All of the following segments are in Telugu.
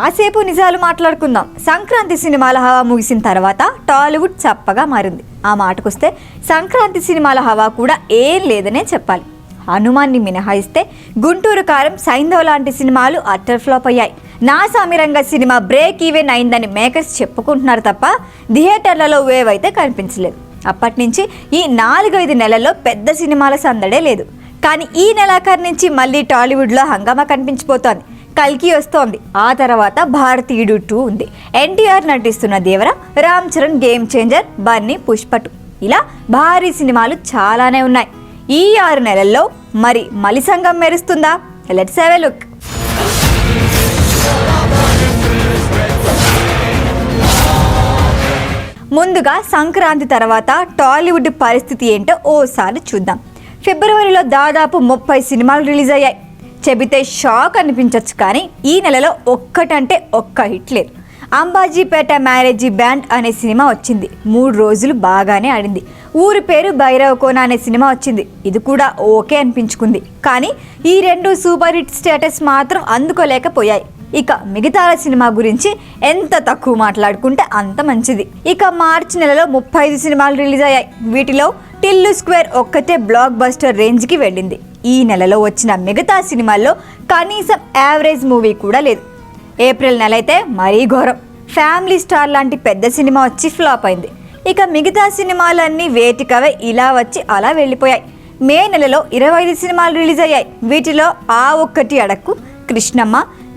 కాసేపు నిజాలు మాట్లాడుకుందాం. సంక్రాంతి సినిమాల హవా ముగిసిన తర్వాత టాలీవుడ్ చప్పగా మారింది. ఆ మాటకొస్తే సంక్రాంతి సినిమాల హవా కూడా ఏం లేదనే చెప్పాలి. హనుమాన్ని మినహాయిస్తే గుంటూరు కారం, సైంధవ్ లాంటి సినిమాలు అట్టర్ ఫ్లాప్ అయ్యాయి. నా సామిరంగ సినిమా బ్రేక్ ఈవెన్ అయిందని మేకర్స్ చెప్పుకుంటున్నారు తప్ప థియేటర్లలో వేవ్ అయితే కనిపించలేదు. అప్పటి నుంచి ఈ 4-5 నెలల్లో పెద్ద సినిమాల సందడే లేదు. కానీ ఈ నెలాఖరు నుంచి మళ్ళీ టాలీవుడ్లో హంగామా కనిపించిపోతోంది. కల్కి వస్తోంది, ఆ తర్వాత భారతీయుడు 2 ఉంది. ఎన్టీఆర్ నటిస్తున్న దేవర, రామ్ చరణ్ గేమ్ చేంజర్, బన్నీ, పుష్ప 2 ఇలా భారీ సినిమాలు చాలానే ఉన్నాయి. ఈ 6 నెలల్లో మరి మలి సంఘం మెరుస్తుందా? Let's have a look. ముందుగా సంక్రాంతి తర్వాత టాలీవుడ్ పరిస్థితి ఏంటో ఓసారి చూద్దాం. ఫిబ్రవరిలో దాదాపు 30 సినిమాలు రిలీజ్ అయ్యాయి. చెబితే షాక్ అనిపించవచ్చు, కానీ ఈ నెలలో ఒక్కటంటే ఒక్క హిట్ లేదు. అంబాజీపేట మ్యారేజీ బ్యాండ్ అనే సినిమా వచ్చింది. 3 రోజులు బాగానే ఆడింది. ఊరి పేరు భైరవకోన అనే సినిమా వచ్చింది. ఇది కూడా ఓకే అనిపించుకుంది. కానీ ఈ 2 సూపర్ హిట్ స్టేటస్ మాత్రం అందుకోలేకపోయాయి. ఇక మిగతాల సినిమా గురించి ఎంత తక్కువ మాట్లాడుకుంటే అంత మంచిది. ఇక మార్చి నెలలో 35 సినిమాలు రిలీజ్ అయ్యాయి. వీటిలో టిల్లు స్క్వేర్ ఒక్కటే బ్లాక్ బస్టర్ రేంజ్కి వెళ్ళింది. ఈ నెలలో వచ్చిన మిగతా సినిమాల్లో కనీసం యావరేజ్ మూవీ కూడా లేదు. ఏప్రిల్ నెల అయితే మరీ ఘోరం. ఫ్యామిలీ స్టార్ లాంటి పెద్ద సినిమా వచ్చి ఫ్లాప్ అయింది. ఇక మిగతా సినిమాలన్నీ వేటికవే ఇలా వచ్చి అలా వెళ్ళిపోయాయి. మే నెలలో 25 సినిమాలు రిలీజ్ అయ్యాయి. వీటిలో ఆ ఒక్కటి అడక్కు, Krishnamma,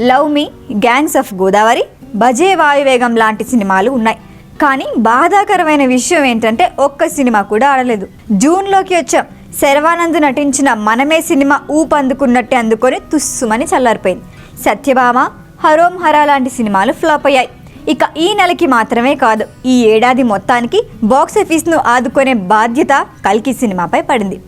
love me, gangs of Godavari, Bhaje Vayu Vegam లాంటి సినిమాలు ఉన్నాయి. కానీ బాధాకరమైన విషయం ఏంటంటే ఒక్క సినిమా కూడా ఆడలేదు. జూన్లోకి వచ్చాం. శర్వానంద్ నటించిన మనమే సినిమా ఊపందుకున్నట్టే అందుకొని తుస్సుమని చల్లారిపోయింది. సత్యభామ, హరోం హరా లాంటి సినిమాలు ఫ్లాప్ అయ్యాయి. ఇక ఈ నెలకి మాత్రమే కాదు, ఈ ఏడాది మొత్తానికి బాక్సాఫీస్ను ఆదుకునే బాధ్యత కల్కి సినిమాపై పడింది.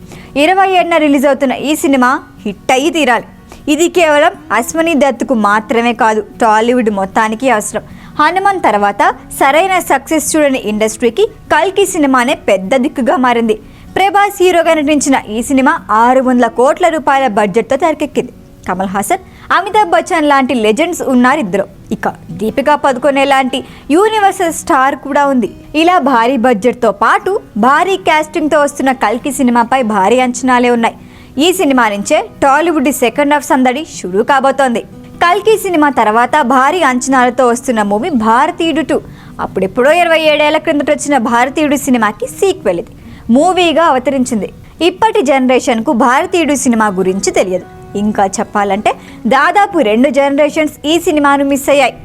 27న రిలీజ్ అవుతున్న ఈ సినిమా హిట్ అయ్యి తీరాలి. ఇది కేవలం అశ్వనీ దత్తుకు మాత్రమే కాదు, టాలీవుడ్ మొత్తానికి అవసరం. హనుమాన్ తర్వాత సరైన సక్సెస్ చూడని ఇండస్ట్రీకి కల్కి సినిమానే పెద్ద దిక్కుగా మారింది. ప్రభాస్ హీరోగా నటించిన ఈ సినిమా 600 కోట్ల రూపాయల బడ్జెట్తో తెరకెక్కింది. కమల్ హాసన్, అమితాబ్ బచ్చన్ లాంటి లెజెండ్స్ ఉన్నారు ఇద్దరు. ఇక దీపికా పదుకొనే లాంటి యూనివర్సల్ స్టార్ కూడా ఉంది. ఇలా భారీ బడ్జెట్తో పాటు భారీ కాస్టింగ్తో వస్తున్న కల్కి సినిమాపై భారీ అంచనాలే ఉన్నాయి. ఈ సినిమా నుంచే టాలీవుడ్ సెకండ్ హాఫ్ సందడి షురూ కాబోతోంది. కల్కి సినిమా తర్వాత భారీ అంచనాలతో వస్తున్న మూవీ భారతీయుడు 2. అప్పుడెప్పుడో 27 ఏళ్ల క్రిందట వచ్చిన భారతీయుడు సినిమాకి సీక్వెల్ ఇది. మూవీగా అవతరించింది. ఇప్పటి జనరేషన్కు భారతీయుడు సినిమా గురించి తెలియదు. ఇంకా చెప్పాలంటే దాదాపు 2 జనరేషన్స్ ఈ సినిమాను మిస్ అయ్యాయి.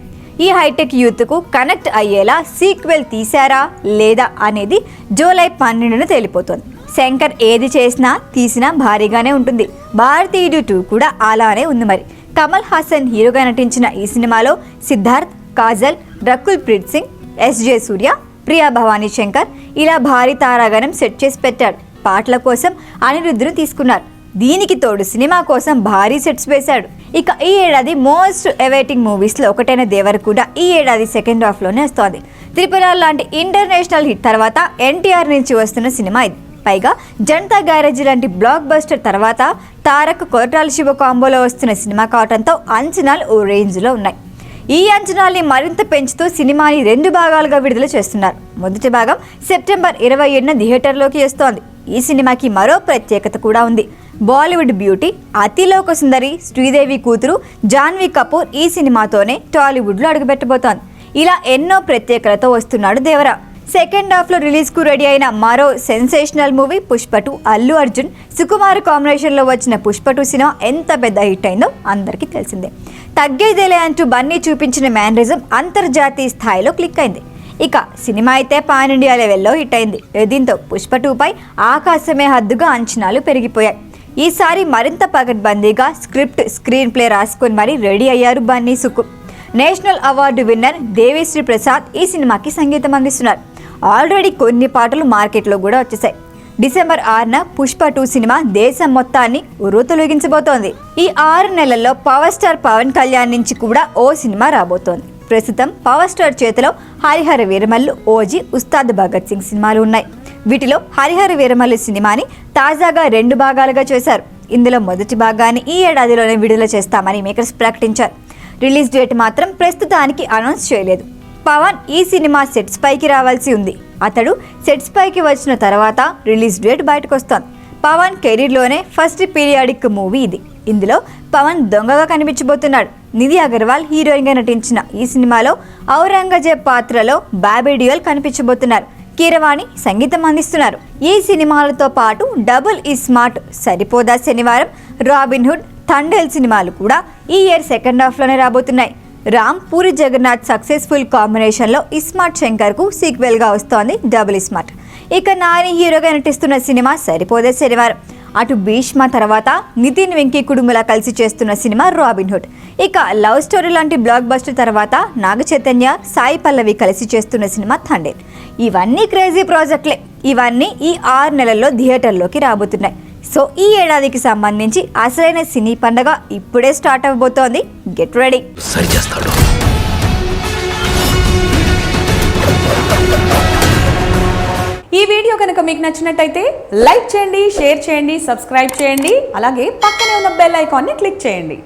ఈ హైటెక్ యూత్కు కనెక్ట్ అయ్యేలా సీక్వెల్ తీశారా లేదా అనేది జూలై 12న తేలిపోతుంది. శంకర్ ఏది చేసినా తీసినా భారీగానే ఉంటుంది. భారతీయుడు 2 కూడా అలానే ఉంది. మరి కమల్ హాసన్ హీరోగా నటించిన ఈ సినిమాలో సిద్ధార్థ్, కాజల్, రకుల్ ప్రీత్ సింగ్, ఎస్జే సూర్య, ప్రియా భవానీ శంకర్ ఇలా భారీ తారాగణం సెట్ చేసి పెట్టాడు. పాటల కోసం అనిరుద్ధ్ను తీసుకున్నారు. దీనికి తోడు సినిమా కోసం భారీ సెట్స్ వేశాడు. ఇక ఈ ఏడాది మోస్ట్ అవైటింగ్ మూవీస్లో ఒకటైన దేవర్ కూడా ఈ ఏడాది సెకండ్ హాఫ్లోనే వస్తోంది. త్రిపుర లాంటి ఇంటర్నేషనల్ హిట్ తర్వాత ఎన్టీఆర్ నుంచి వస్తున్న సినిమా ఇది. పైగా జనతా గ్యారేజ్ లాంటి బ్లాక్ బస్టర్ తర్వాత తారక్, కొరటాల శివ కాంబోలో వస్తున్న సినిమా కావడంతో అంచనాలు ఓ రేంజ్లో ఉన్నాయి. ఈ అంచనాల్ని మరింత పెంచుతూ సినిమాని 2 భాగాలుగా విడుదల చేస్తున్నారు. మొదటి భాగం సెప్టెంబర్ 27న థియేటర్లోకి వస్తోంది. ఈ సినిమాకి మరో ప్రత్యేకత కూడా ఉంది. బాలీవుడ్ బ్యూటీ అతిలోక సుందరి శ్రీదేవి కూతురు జాన్వీ కపూర్ ఈ సినిమాతోనే టాలీవుడ్లో అడుగుపెట్టబోతోంది. ఇలా ఎన్నో ప్రత్యేకతలతో వస్తున్నాడు దేవర. సెకండ్ హాఫ్లో రిలీజ్కు రెడీ అయిన మరో సెన్సేషనల్ మూవీ పుష్ప 2. అల్లు అర్జున్, సుకుమార్ కాంబినేషన్లో వచ్చిన పుష్ప 2 సినిమా ఎంత పెద్ద హిట్ అయిందో అందరికీ తెలిసిందే. తగ్గేదేలే అంటూ బన్నీ చూపించిన మేనరిజం అంతర్జాతీయ స్థాయిలో క్లిక్ అయింది. ఇక సినిమా అయితే పాన్ ఇండియా లెవెల్లో హిట్ అయింది. దీంతో పుష్ప 2పై ఆకాశమే హద్దుగా అంచనాలు పెరిగిపోయాయి. ఈసారి మరింత పకడ్బందీగా స్క్రిప్ట్, స్క్రీన్ ప్లే రాసుకొని మరీ రెడీ అయ్యారు Bunny, Suku. National award winner Devi Sri Prasad ఈ సినిమాకి సంగీతం అందిస్తున్నారు. ఆల్రెడీ కొన్ని పాటలు మార్కెట్లో కూడా వచ్చేసాయి. డిసెంబర్ 6న పుష్ప 2 సినిమా దేశం మొత్తాన్ని ఉర్రూతలొగించబోతోంది. ఈ 6 నెలల్లో పవర్ స్టార్ పవన్ కళ్యాణ్ నుంచి కూడా ఓ సినిమా రాబోతోంది. ప్రస్తుతం పవర్ స్టార్ చేతిలో హరిహర వీరమల్లు, ఓజీ, ఉస్తాద్ భగత్ సింగ్ సినిమాలు ఉన్నాయి. వీటిలో హరిహర వీరమల్లు సినిమాని తాజాగా 2 భాగాలుగా చేశారు. ఇందులో మొదటి భాగాన్ని ఈ ఏడాదిలోనే విడుదల చేస్తామని మేకర్స్ ప్రకటించారు. రిలీజ్ డేట్ మాత్రం ప్రస్తుతానికి అనౌన్స్ చేయలేదు. పవన్ ఈ సినిమా సెట్స్ పైకి రావాల్సి ఉంది. అతడు సెట్స్ పైకి వచ్చిన తర్వాత రిలీజ్ డేట్ బయటకు వస్తోంది. పవన్ కెరీర్లోనే ఫస్ట్ పీరియాడిక్ మూవీ ఇది. ఇందులో పవన్ దొంగగా కనిపించబోతున్నాడు. నిధి అగర్వాల్ హీరోయిన్గా నటించిన ఈ సినిమాలో ఔరంగజేబ్ పాత్రలో బాబీ డియోల్ కనిపించబోతున్నారు. కీరవాణి సంగీతం అందిస్తున్నారు. ఈ సినిమాలతో పాటు డబుల్ ఇస్మార్ట్, సరిపోదా శనివారం, రాబిన్ హుడ్, థండేల్ సినిమాలు కూడా ఈ ఇయర్ సెకండ్ హాఫ్లోనే రాబోతున్నాయి. రామ్ పూరి జగన్నాథ్ సక్సెస్ఫుల్ కాంబినేషన్లో ఇస్మార్ట్ శంకర్కు సీక్వెల్గా వస్తోంది డబుల్ ఇస్మార్ట్. ఇక నాని హీరోగా నటిస్తున్న సినిమా సరిపోదే శనివారం. అటు భీష్మ తర్వాత నితిన్ వెంకీ కుడుములా కలిసి చేస్తున్న సినిమా రాబిన్ హుడ్. ఇక లవ్ స్టోరీ లాంటి బ్లాక్ బస్టర్ తర్వాత నాగ చైతన్య, సాయి పల్లవి కలిసి చేస్తున్న సినిమా థండేల్. ఇవన్నీ క్రేజీ ప్రాజెక్టులే. ఇవన్నీ ఈ 6 నెలల్లో థియేటర్లోకి రాబోతున్నాయి. సో ఈ ఏడాదికి సంబంధించి అసలైన సినీ పండగ ఇప్పుడే స్టార్ట్ అవబోతోంది. Get ready. ఈ వీడియో కనుక మీకు నచ్చినట్టయితే లైక్ చేయండి, షేర్ చేయండి, సబ్స్క్రైబ్ చేయండి. అలాగే పక్కనే ఉన్న బెల్ ఐకాన్ని క్లిక్ చేయండి.